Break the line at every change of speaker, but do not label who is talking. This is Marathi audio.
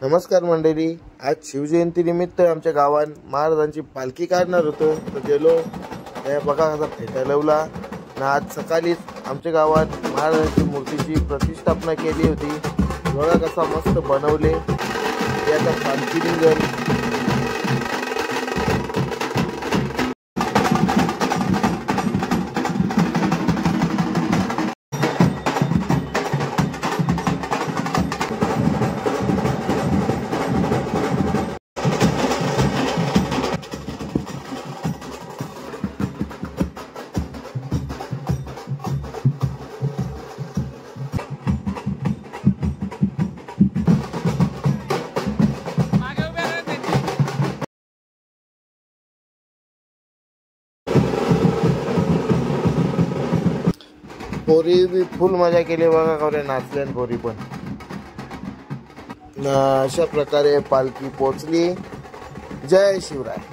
नमस्कार मंडळी, आज शिवजयंती निमित्त आमच्या गावात महाराजांची पालखी काढणार होतो तर गेलो. त्या बघा कसा फेटा लावला. आणि आज सकाळीच आमच्या गावात महाराजांची मूर्तीची प्रतिष्ठापना केली होती. बघा कसा मस्त बनवले. याचा पालखी निघेल. पोरी बी फुल मजा केली बघा. कवरे नाचल्या पोरी पण. अशा प्रकारे पालखी पोचली. जय शिवराय.